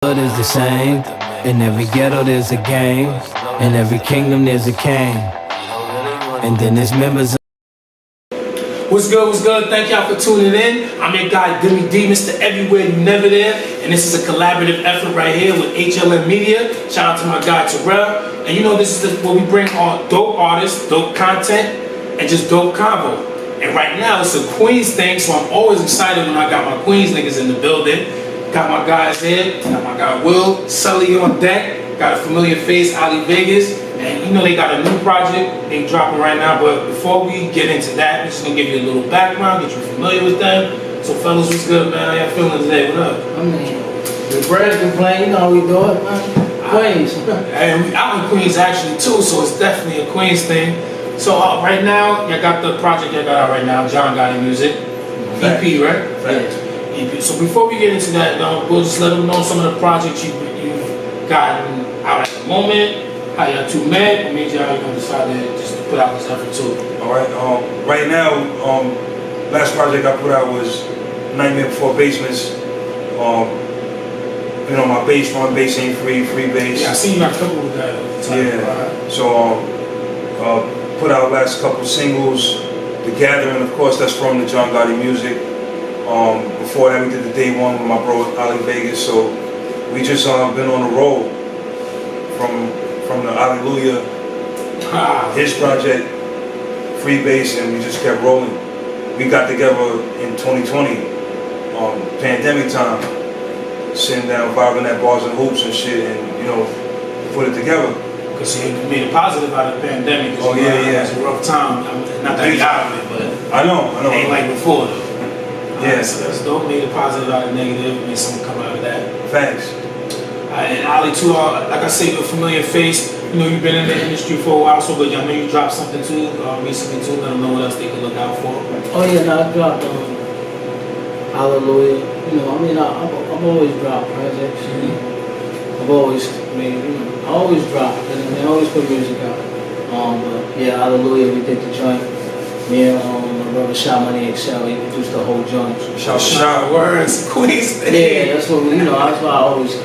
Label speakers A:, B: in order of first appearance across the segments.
A: Hood is the same. In every ghetto there's a gang. In every kingdom there's a king. And then there's members.
B: What's good, what's good? Thank y'all for tuning in. I'm your guy, Deme D, Mr. Everywhere You Never There. And this is a collaborative effort right here with HLM Media. Shout out to my guy, Terrell. And you know this is where we bring on dope artists, dope content, and just dope convo. And right now it's a Queens thing, so I'm always excited when I got my Queens niggas in the building. Got my guys here, got my guy Will, Sully on deck, got a familiar face, Ali Vegas, and you know they got a new project they dropping right now. But before we get into that, we're just gonna give you a little background, get you familiar with them. So fellas, what's good, man? How y'all feeling today? What up?
C: I mean, the bread can play, you know how we do it, man. Queens.
B: And we out in Queens actually too, so it's definitely a Queens thing. So right now, y'all got the project y'all got out right now, John Gotti Music, EP, right?
C: Yeah.
B: So before we get into that, we'll just let them know some of the projects you've gotten out at the moment, how y'all two met, what made y'all decide to just put out this effort too.
D: All right. Right now, last project I put out was Nightmare Before Basements. You know, my bass run, bass ain't free bass.
B: Yeah, I seen you got a couple of that at the time.
D: Yeah. So put out last couple singles. The Gathering, of course, that's from the John Gotti Music. Before that, we did the Day One with my bro Ali Vegas. So we just been on the road from the Hallelujah, his project, Freebase, and we just kept rolling. We got together in 2020, pandemic time, sitting down, vibing at bars and hoops and shit, and you know, put it together.
B: Because you made a positive out of the pandemic.
D: Oh yeah.
B: It's a rough time. I mean, not that you out of it, but
D: I know.
B: It ain't like before though.
D: Yeah.
B: So that's dope. Made a positive out of negative. Made something come out of that.
D: Thanks.
B: And Ali too, like I say, a familiar face. You know, you've been in the industry for a while, so but I know you dropped something too recently too. Let them know what else they can look out for.
C: Oh yeah, no, I dropped Hallelujah. You know, I mean, I've always dropped projects. You know, I've always made, you know, I always drop, and I always put music out. But yeah, Hallelujah, we did the joint. Me and my brother Shot Money Excel, he produced the whole joint.
B: Shout words, Queens.
C: Yeah, that's what we, you know. That's why I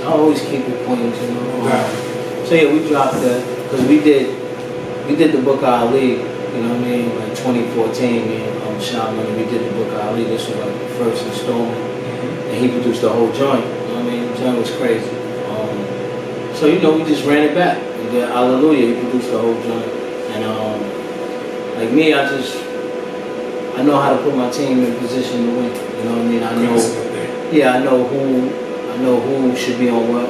C: always keep it Queens, you know. So yeah, we dropped that because we did the Book of Ali. You know what I mean? Like 2014, me and Shot Money, we did the Book of Ali. This was like the first installment, and he produced the whole joint. You know what I mean? The joint was crazy. So you know, we just ran it back. We did Hallelujah. He produced the whole joint, and like me, I know how to put my team in position to win. You know what I mean? I know who should be on what,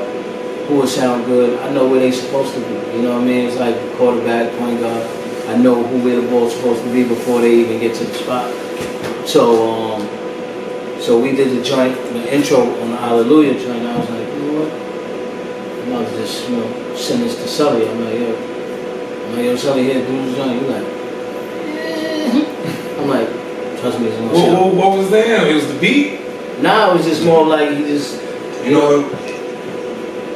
C: who will sound good. I know where they supposed to be. You know what I mean? It's like the quarterback, point guard. I know where the ball's supposed to be before they even get to the spot. So we did the joint, the intro on the Hallelujah joint. I was like, you know what? And I was just, you know, send this to Sully. I'm like, yo, Sully, here, do this joint. He's like, I'm like, trust me, it's gonna show.
B: What was that? It was the beat?
C: Nah, it was just more like he just,
D: You know.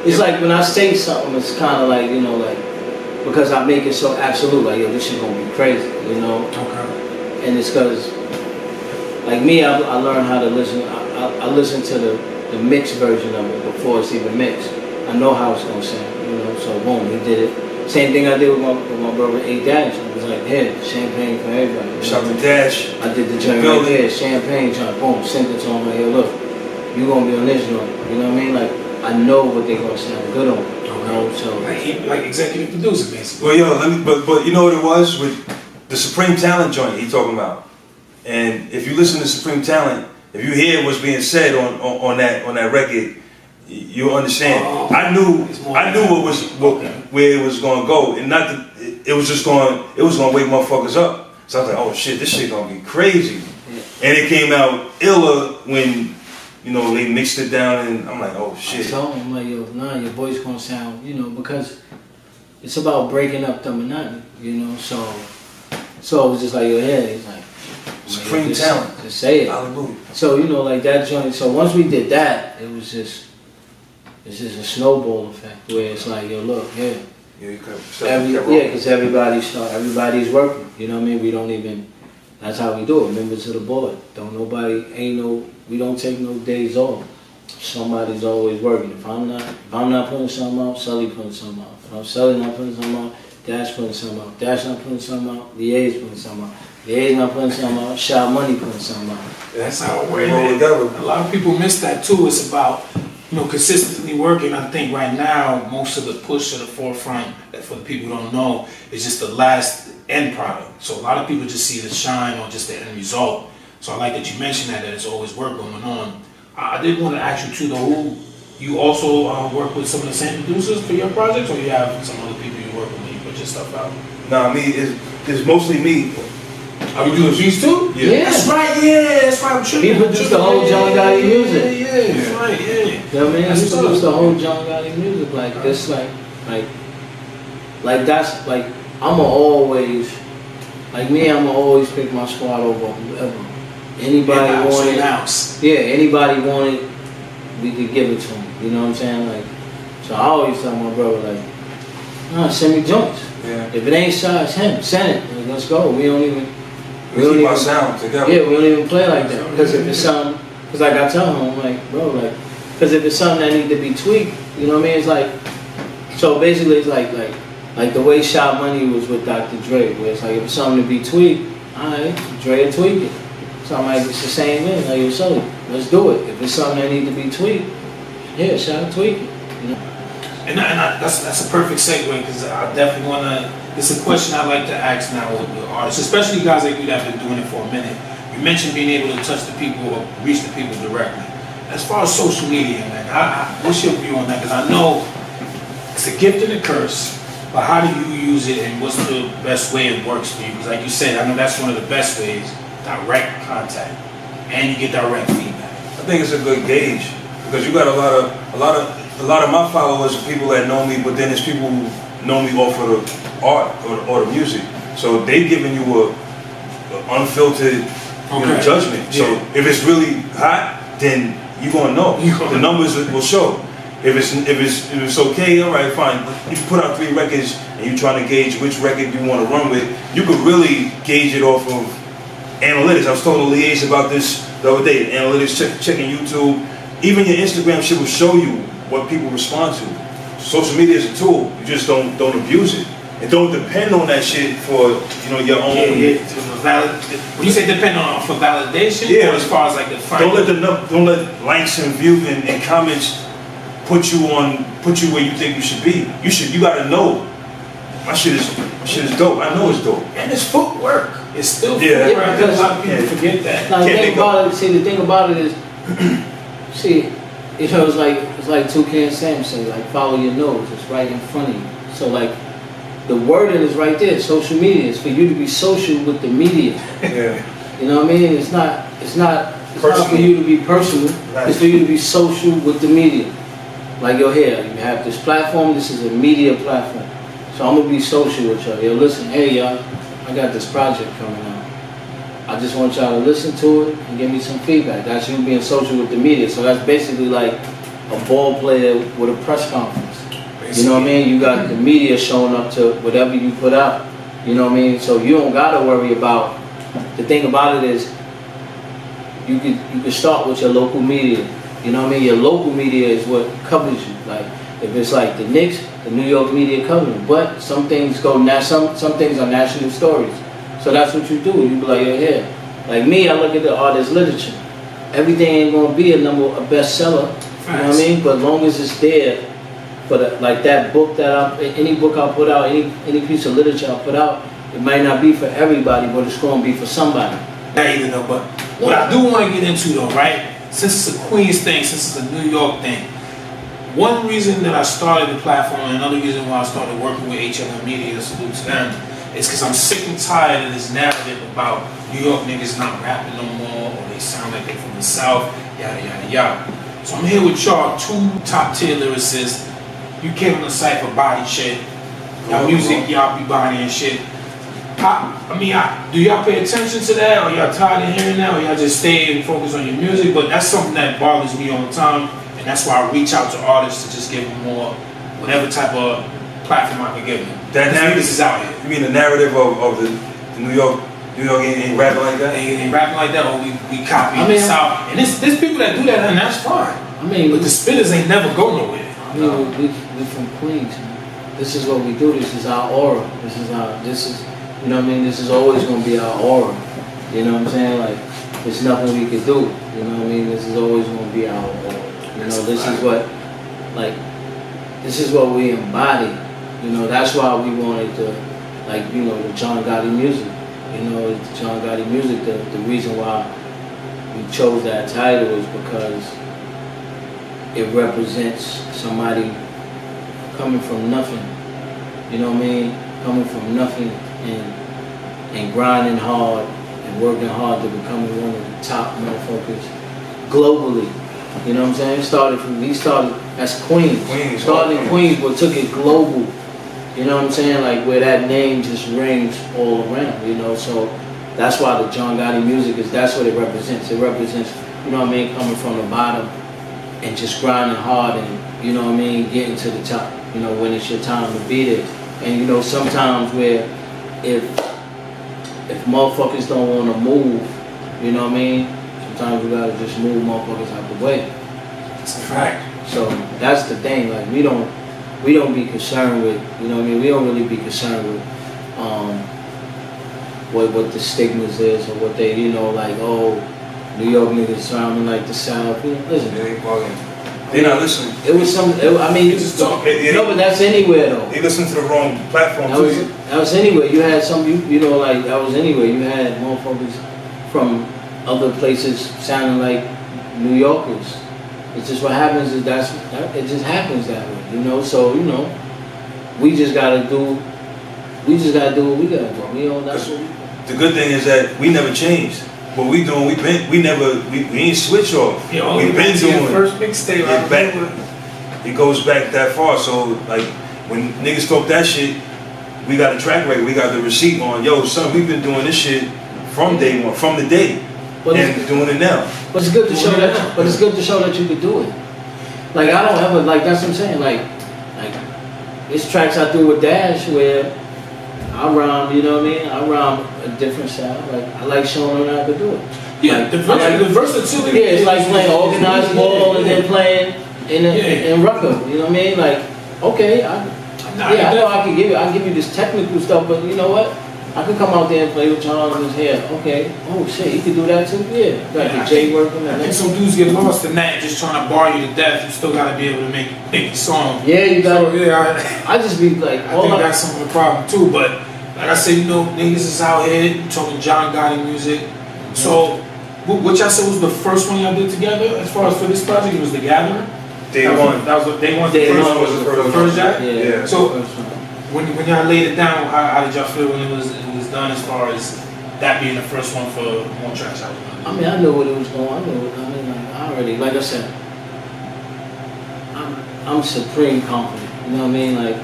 C: it's like when I say something, it's kind of like, you know, like, because I make it so absolute, like, yo, this shit gonna be crazy, you know?
B: Okay.
C: And it's because, like me, I learned how to listen. I listen to the mixed version of it before it's even mixed. I know how it's gonna sound, you know, so boom, he did it. Same thing I did with my brother A Dash. I was like, here, champagne for everybody.
D: Shout out to Dash.
C: I did the joint right here, champagne joint, boom, sent it to him like, yo, look, you gonna be on this joint. You know what I mean? Like, I know what they gonna sound good on. You know, so
B: like executive producer basically.
D: Well, yo, but you know what it was with the Supreme Talent joint he talking about. And if you listen to Supreme Talent, if you hear what's being said on that record, you understand. I knew where it was gonna go, and not that it was gonna wake motherfuckers up. So I was like, oh shit, this shit gonna be crazy.
C: yeah.
D: And it came out iller when, you know, they mixed it down, and I'm like, oh shit.
C: I told him, like, yo, nah, your voice gonna sound, you know, because it's about breaking up the monotony, you know. So it was just like, yo, yeah, he's like,
D: Supreme Talent.
C: Just say it.
D: Hallelujah.
C: So you know, like that joint. So once we did that, it's just a snowball effect where it's like, yo, look, yeah.
D: Yeah,
C: because everybody's working. You know what I mean? We don't even. That's how we do it. Members of the board. We don't take no days off. somebody's always working. If I'm not putting something out, Sully putting something out. If I'm Sully not putting something out, Dash putting something out. Dash not putting something out, Lia's putting something out. Lia's not putting something out, Shot Money putting something out.
B: That's how it works. A lot of people miss that too. It's about, consistently working. I think right now, most of the push to the forefront, that for the people who don't know, is just the last end product. So a lot of people just see the shine or just the end result. So I like that you mentioned that it's always work going on. I did want to ask you too, though, you also work with some of the same producers for your projects, or you have some other people you work with when you put your stuff out?
D: Nah, it's mostly me.
B: Are you doing beats too?
C: Yeah.
B: That's right, that's right. I'm tripping.
C: He produced the whole John Gotti music.
B: Yeah, that's right,
C: You know what I mean? He produced the whole John Gotti music. Like, this, like that's, like, I'ma always pick my squad over whoever. Anybody wanted, anybody wanted, we could give it to him. You know what I'm saying? Like, so I always tell my brother, like, nah, send me joints.
D: Yeah.
C: If it ain't shot, it's him. Send it. Like, let's go. We
D: keep our sound together.
C: Yeah, we don't even play like that. Because if it's something, because like I tell him, I'm like, bro, like, because if it's something that need to be tweaked, you know what I mean? It's like, so basically it's like the way Shot Money was with Dr. Dre, where it's like, if it's something to be tweaked, alright, Dre will tweak it. So I'm like, it's the same thing. Like, yo, Sully, let's do it. If it's something that need to be tweaked, yeah, Shot tweak it. You know?
B: And that's a perfect segue, because I definitely want to. It's a question I like to ask now with artists, especially guys like you that have been doing it for a minute. You mentioned being able to touch the people or reach the people directly. As far as social media, man, what's your view on that? Because I know it's a gift and a curse, but how do you use it, and what's the best way it works for you? Because like you said, I know that's one of the best ways, direct contact, and you get direct feedback.
D: I think it's a good gauge, because you got a lot of my followers are people that know me, but then there's people who know me off of the art or the music. So they've given you a unfiltered judgment. So if it's really hot, then you're gonna know. The numbers will show. If it's okay, all right, fine. If you put out 3 records and you're trying to gauge which record you want to run with, you could really gauge it off of analytics. I was talking to Liaise about this the other day. Analytics, checking YouTube. Even your Instagram shit will show you what people respond to. Social media is a tool. You just don't abuse it, and don't depend on that shit for your own.
B: When you say depend on for validation, or as far as like the
D: don't let likes and views and comments put you where you think you should be. You gotta know. My shit is dope. I know it's dope.
B: And it's footwork. It's still footwork.
C: Because
B: a lot of people forget that.
C: Now, the thing about it is, see. It's like Toucan Sam said, like, follow your nose. It's right in front of you. So like, the wording is right there. Social media is for you to be social with the media.
D: Yeah.
C: You know what I mean? It's not for you to be personal. Right. It's for you to be social with the media. Like, yo, here, you have this platform. This is a media platform. So I'm gonna be social with y'all. Yo, listen, hey y'all, I got this project coming out. I just want y'all to listen to it and give me some feedback. That's you being social with the media. So that's basically like a ball player with a press conference. You know what I mean? You got the media showing up to whatever you put out. You know what I mean? So you don't gotta worry about. The thing about it is, you could start with your local media. You know what I mean? Your local media is what covers you. Like, if it's like the Knicks, the New York media covers you. But some things some things are national stories. So that's what you do. You be like, yo, here. Like me, I look at the artist literature. Everything ain't gonna be a bestseller. You know what I mean? But as long as it's there for like that book any book I put out, any piece of literature I put out, it might not be for everybody, but it's gonna be for somebody.
B: But what I do want to get into though, right? Since it's a Queens thing, since it's a New York thing, one reason that I started the platform, and another reason why I started working with HLM Media, salute to them, it's because I'm sick and tired of this narrative about New York niggas not rapping no more, or they sound like they're from the South, yada, yada, yada. So I'm here with y'all, 2 top-tier lyricists. You came on the site for body shit. Y'all music, y'all be buying and shit. Do y'all pay attention to that, or y'all tired of hearing that, or y'all just stay and focus on your music? But that's something that bothers me all the time, and that's why I reach out to artists to just give them more, whatever type of platform I can give them.
D: That narrative
B: is out here.
D: You mean the narrative of the New York ain't rapping like that?
B: Ain't rapping like that, or we copy the South. And there's people that do that, and that's fine.
C: I mean,
B: But the spitters ain't never go nowhere.
C: I mean, we from Queens, man. This is what we do. This is our aura. This is, you know what I mean? This is always going to be our aura. You know what I'm saying? Like, there's nothing we can do. You know what I mean? This is always going to be our aura. You know, this is what, like, this is what we embody. You know, that's why we wanted to, like, you know, the John Gotti music. You know, the John Gotti music, the reason why we chose that title is because it represents somebody coming from nothing. You know what I mean? Coming from nothing and grinding hard and working hard to becoming one of the top motherfuckers globally. You know what I'm saying? We started as Queens. Started in Queens, but took it global. You know what I'm saying? Like where that name just rings all around, you know? So that's why the John Gotti music that's what it represents. It represents, you know what I mean, coming from the bottom and just grinding hard and, you know what I mean, getting to the top, you know, when it's your time to be there. And, you know, sometimes where if motherfuckers don't want to move, you know what I mean, sometimes we gotta just move motherfuckers out the way.
B: That's a fact.
C: So that's the thing, like we don't be concerned with, you know what I mean, we don't really be concerned with what the stigmas is or what they, you know, like, oh, New York niggas sounding like the South. You know, listen.
D: They ain't bugging. They not listening.
C: It was I mean,
B: just talk.
C: No, but that's anywhere though.
D: They listen to the wrong platform
C: That was anywhere. You had some, you know, like, that was anywhere. You had motherfuckers from other places sounding like New Yorkers. It's just what happens is it just happens that way, you know. So, you know, we just gotta do what we gotta do. You know, that's what we do.
D: The good thing is that we never changed. What we doing, we ain't switch off.
B: Yeah,
D: we been doing
B: first mixtape.
D: It goes back that far. So like when niggas talk that shit, we got a track record, we got the receipt on. Yo, son, we've been doing this shit from day one, from the day, and doing it now.
C: But it's good to show that. But it's good to show that you could do it. Like I don't ever like. That's what I'm saying. Like there's tracks I do with Dash where I rhyme. You know what I mean? I rhyme a different style. Like I like showing them how to do it.
B: Yeah,
C: like,
B: the versatility.
C: Yeah, it's like playing organized ball and then playing in rucker. You know what I mean? Like okay, I know I can give you this technical stuff, but you know what? I could come out there and play with Charles in his hair. Okay. Oh shit, he could do that too? Yeah. Got the J working.
B: I think some dudes get lost in that, just trying to bar you to death. You still gotta be able to make a song.
C: Yeah, you gotta.
B: So, yeah,
C: I just be like,
B: I think that's some of the problem too. But like I said, you know, niggas is out here talking John Gotti music. So what y'all said was the first one y'all did together as far as for this project? It was The Gathering?
D: Day one.
B: That was Day One.
D: Day One was the first
B: jack?
D: Yeah.
B: So when y'all laid it down, how did y'all feel when it was done as far as that being the first one for more tracks out?
C: I mean, I knew what it was going. I mean, like, I already, like I said, I'm supreme confident. You know what I mean? Like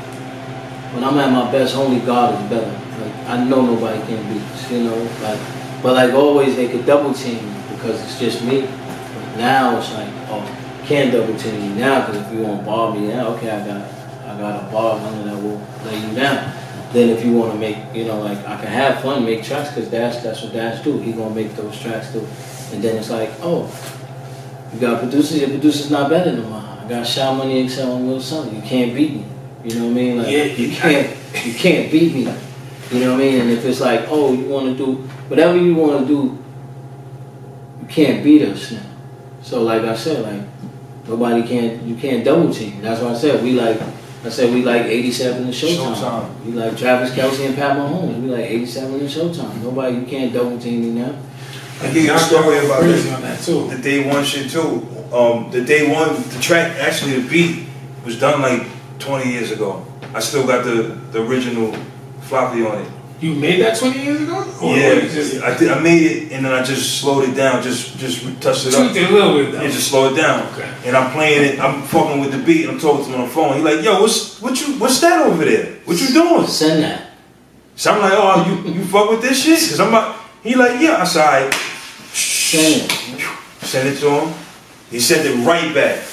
C: when I'm at my best, only God is better. Like I know nobody can beat us. You know, like but like always they could double team me because it's just me. But now it's like, oh, can't double team you now because if you want to bar me, yeah, okay, I got a bar and that will lay you down. Then if you want to make, you know, like I can have fun, make tracks because that's what Dash do. He gonna make those tracks too. And then it's like, oh, you got producers, your producer's not better than mine. I got Shy Money XL and Will Sully. You can't beat me. You know what I mean? Like you can't beat me. You know what I mean? And if it's like, oh, you want to do whatever you want to do, you can't beat us now. So like I said, like you can't double team. That's why I said we like 87 and Showtime. We like Travis Kelce and Pat Mahomes. We like 87 and Showtime. You can't double team me now.
D: I give you a story about
B: crazy on that too.
D: The Day One shit too. The Day One, the track, actually the beat was done like 20 years ago. I still got the original floppy on it.
B: You made that 20 years ago? Or
D: Yeah, I made it and then I just slowed it down, just touched it up.
B: Tweaked it a little bit though.
D: And just slow it down. Okay. And I'm playing it, I'm fucking with the beat, and I'm talking to him on the phone. He's like, yo, what's that over there? What you doing?
C: Send that.
D: So I'm like, oh, you fuck with this shit? Cause I'm like, he like, yeah. I said, all right.
C: Send it.
D: Send it to him. He sent it right back.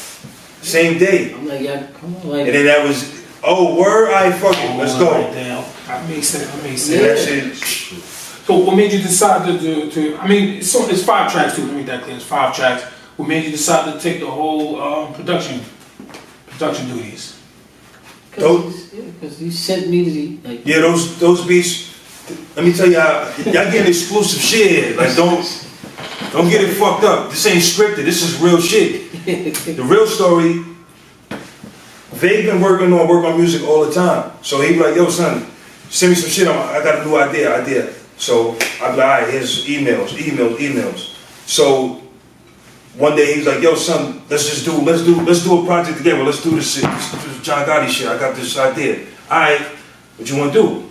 D: Same day.
C: I'm like, yeah, come on. Like,
D: and then that was, oh, word, all right, fuck it, let's go.
B: Right down. That makes sense.
D: Yeah. That shit.
B: So what made you decide to I mean, it's 5 tracks too, let me make that clear. It's 5 tracks. What made you decide to take the whole production duties?
C: Because he sent me the, like...
D: Yeah, those beats, let me tell y'all getting exclusive shit. Like, don't get it fucked up. This ain't scripted, this is real shit. The real story, Vague been working on music all the time. So he be like, yo son, send me some shit, I got a new idea. So I be like, all right, here's emails. So one day he was like, yo son, let's do a project together. Let's do this shit. Let's do this John Gotti shit. I got this idea. All right, what you want to do?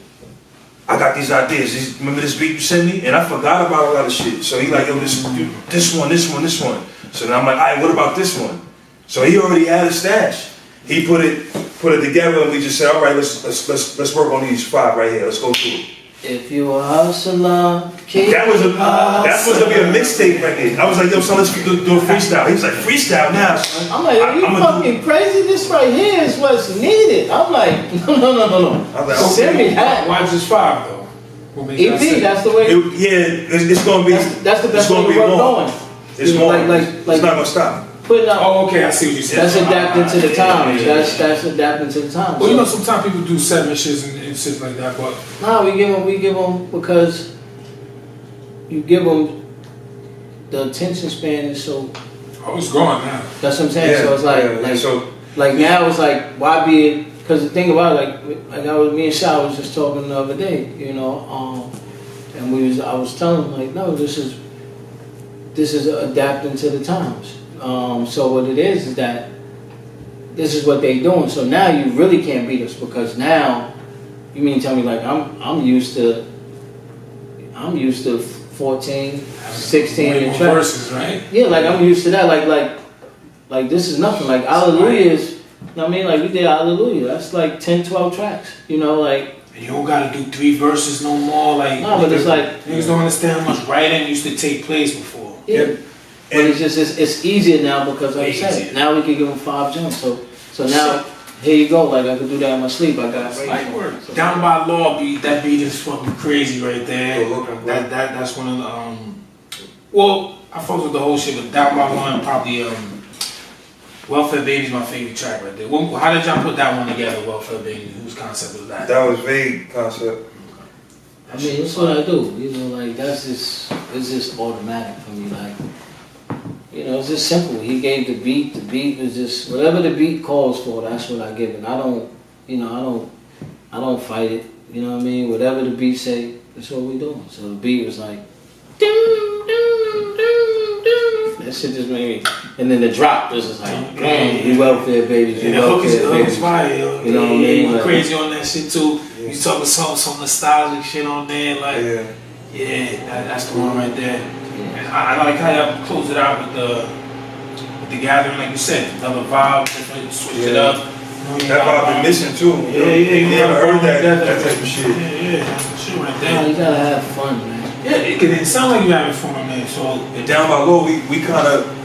D: I got these ideas. Remember this beat you sent me? And I forgot about a lot of shit. So he like, yo, this one. So then I'm like, all right, what about this one? So he already had a stash. He put it together, and we just said, all right, let's work on these 5 right here. Let's go through it.
C: If you a hustler,
D: that was gonna be a mixtape record. I was like, yo, son, let's do a freestyle. He was like, freestyle now.
C: I'm like, are you fucking crazy? This right here is what's needed. I'm like, no.
D: I'm like,
C: send me that.
B: Why just 5 though?
C: EP, that's the way.
D: It's gonna be.
C: That's the best way to work going.
D: It's more.
C: Like,
D: it's not gonna stop.
C: Putting out.
B: Oh, okay, I see what you said.
C: That's adapting to the times. That's adapting to the times.
B: Well, you know, sometimes people do 7 shits and shit like that, but
C: no, we give them because you give them the attention span is so.
B: oh, it's gone now.
C: That's what I'm saying.
D: Yeah,
C: so it's like
D: yeah,
C: now it's like why be it? Because the thing about it, like me and Sha was just talking the other day, you know, and I was telling him like, no, this is adapting to the times. So what it is that this is what they doing. So now you really can't beat us because now you mean tell me like I'm used to 14, 16 in track.
B: Verses, right?
C: Yeah, like I'm used to that. Like this is nothing. Like Hallelujah is. You know what I mean? Like we did Hallelujah. That's like 10, 12 tracks. You know, like.
B: And you don't gotta do 3 verses no more. Like
C: no, but it's like
B: niggas don't understand how much writing used to take place before.
C: Yeah. But it's just it's easier now because like I said, now we can give them 5 jumps. So now here you go. Like I could do that in my sleep. I got
B: Like work. Down by Law beat. That beat is fucking crazy right there. That's one of the Well, I fucked with the whole shit, but Down by Law and probably Welfare Baby's my favorite track right there. How did y'all put that one together, Welfare Baby? Whose concept was that?
D: That was Vague concept.
C: I mean, that's what I do. You know, like it's just automatic for me. Like, you know, it's just simple. He gave the beat. The beat was just whatever the beat calls for. That's what I give it. I don't fight it. You know what I mean? Whatever the beat say, that's what we doing. So the beat was like, that shit just made me. And then the drop was just like, you welfare babies, you welfare babies.
B: Fire,
C: you know what I mean?
B: Like, crazy on that shit too. Yeah. You talking some nostalgic shit on there, like that's the one right there. Yeah. And I like how y'all close it out with the gathering, like you said, another vibe, different, switch it up.
D: That vibe been missing too. You never heard that type of shit.
B: Yeah, that's the shit right there.
C: You gotta have fun, man.
B: Yeah, it sounds like you having fun, man. So
D: and Down by Law, we kind of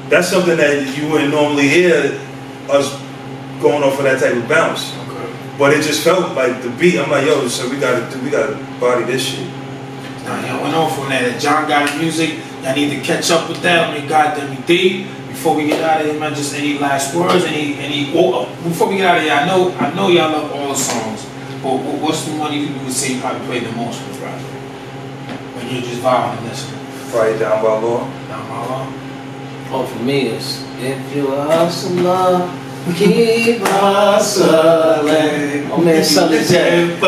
D: that's something that you wouldn't normally hear us going off of that type of bounce.
B: Okay.
D: But it just felt like the beat. I'm like, yo, so we gotta body this shit.
B: Now y'all went on from that. John Gotti music. Y'all need to catch up with that. I mean, Deme D. Before we get out of here, man, just any last words? Before we get out of here, I know y'all love all the songs. But what's the one you would say you probably played the most with, right? When you're just vibing and listening.
D: Probably Down by Law.
B: Down by Law.
C: Oh, for me, it's if you hustler, keep hustling. Oh man, Sully said.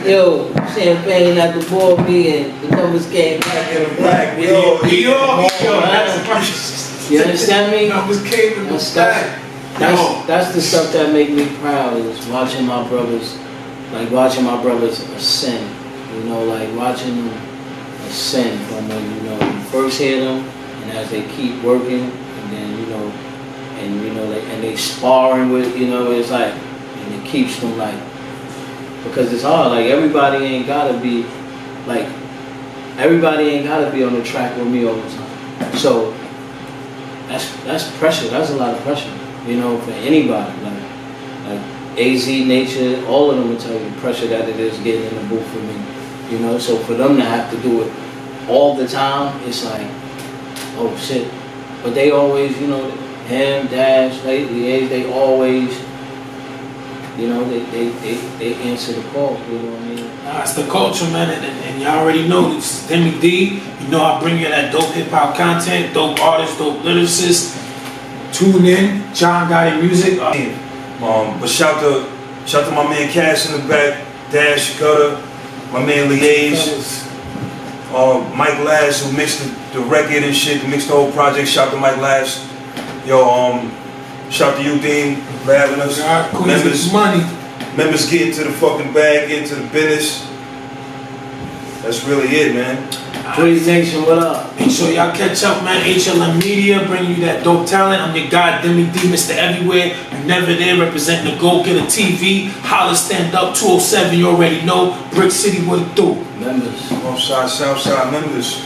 C: Yo, champagne at the board meeting. The numbers came back in the black.
B: Yo.
C: You understand me?
B: Numbers came in the black.
C: That's the stuff that make me proud is watching my brothers ascend. You know, like watching them ascend from when you first hear them, and as they keep working, and then and they sparring with it's like, and it keeps them like, because it's hard. Like everybody ain't gotta be on the track with me all the time. So that's pressure. That's a lot of pressure. For anybody, like AZ, Nature, all of them will tell you the pressure that it is getting in the booth for me. So for them to have to do it all the time, it's like, oh shit. But they always, you know, him, Dash, they always, you know, they answer the call, you know what I mean?
B: Nah, it's the culture, man, and y'all already know it's Deme D. You know I bring you that dope hip hop content, dope artists, dope lyricists. Tune in, John Gotti Music.
D: But shout to my man Cash in the back, Dash, Gutter, my man Liaise, Mike Lass who mixed the record and shit, mixed the whole project. Shout to Mike Lass. Yo, shout to you, Deme, for having us. Members getting to the fucking bag, getting to the business. That's really it, man.
C: Please Nation, what up?
B: Make sure y'all catch up, man. HLM Media bringing you that dope talent. I'm your guy, Deme D, Mr. Everywhere. You never there, representing the DagogetaTv. Holla, stand up, 207, you already know. Brick City, what it do?
C: Members.
D: Northside, Southside members.